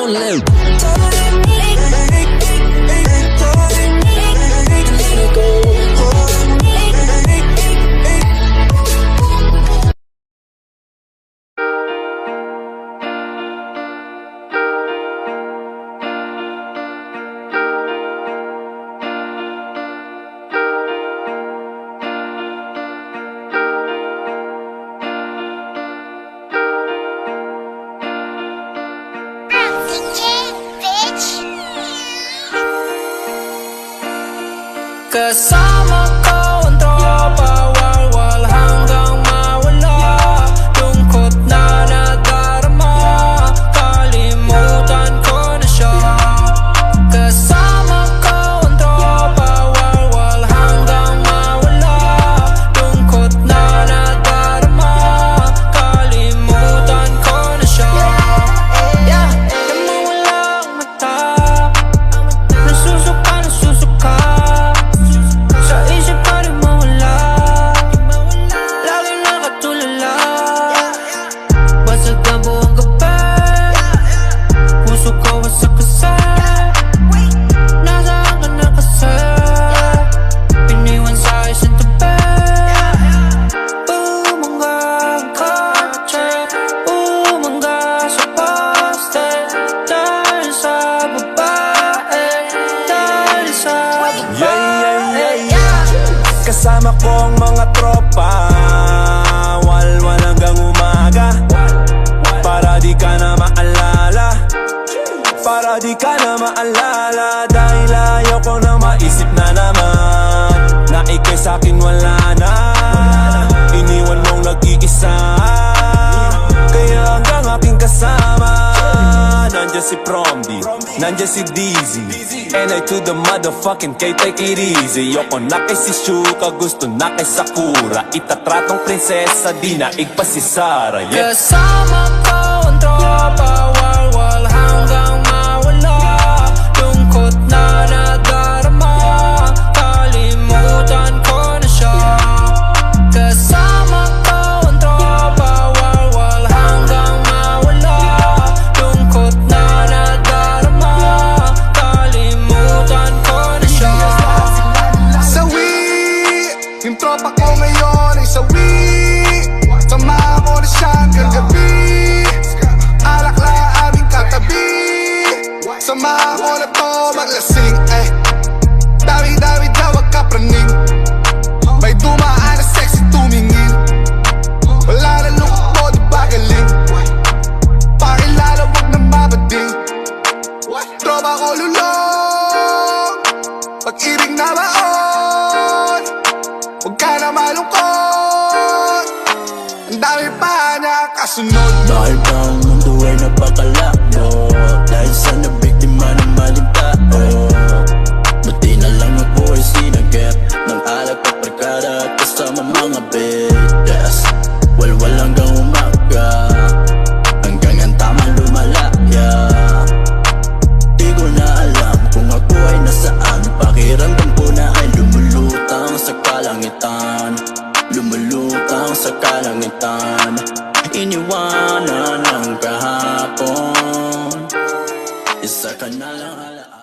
live. Kasama ko ang tropa, walwal hanggang mawala. Lungkot na nadarama, kalimutan ko na siya. Kasama ko ang tropa, walwal hanggang mawala. Lungkot na nadarama, kalimutan ko na siya. Namawala ang mata, nasusuka, nasusuka. Sa isip pa rin mawala, lagi nakatulala. Basag na buong gabi, puso ko wasak kasi. Nasaan ka na kasi, iniwan sa isang tabi. Bumangga ang kotse, bumangga sa poste. Dahil sa babae, dahil sa babae. Kasama ko ang mga tropa, walwal hanggang umaga. Para di ka na maalala, para di ka na maalala. Dahil ayaw ko na maisip na naman na ika'y sa'kin wala na. Iniwan mong nag-iisa, kaya hanggang aking kasama. Nandiyan si Promdi, nandiyan si Dizzy, and I to the motherfucking K, take it easy. Yoko na kay si Shuka, gusto na kay Sakura. Itatratong prinsesa, di na igpa si Sarah, yeah. Kasama ko ang tropa, walwal hanggang mawala. Lungkot na nadarama, kalimutan ko na siya. Kasama ko ang tropa, walwal hanggang mawala. Lungkot na nadarama, kalimutan ko na siya. Sawi, yung tropa ko ngayon ay sawi. Samahan ko na siya hanggang gabi. Alak lang aming katabi. Samahan ko na to maglasing, eh. Dami-dami daw magkapraning. May dumaan na sexy tumingin. Wala na lungkot mo, di ba galing? Pakilala wag na mabading. Tropa ko lulong, pag-ibig na baon. Huwag ka na malungkot, ang dami pa na kasunod. Dahil ba ang mundo ay napakalabo, dahil sa nabiktima ng maling tao. Buti na lang ako ay sinagip ng alak at barkada at kasama mga bidas. Walwal hanggang umaga, hanggang ang tama lumalaya. Di ko na alam kung ako ay nasaan. Pakiramdam ko na ay lumulutang sa kalangitan, lumulutang sa kalangitan. Iniwanan ng kahapon, isa ka na lang alaala.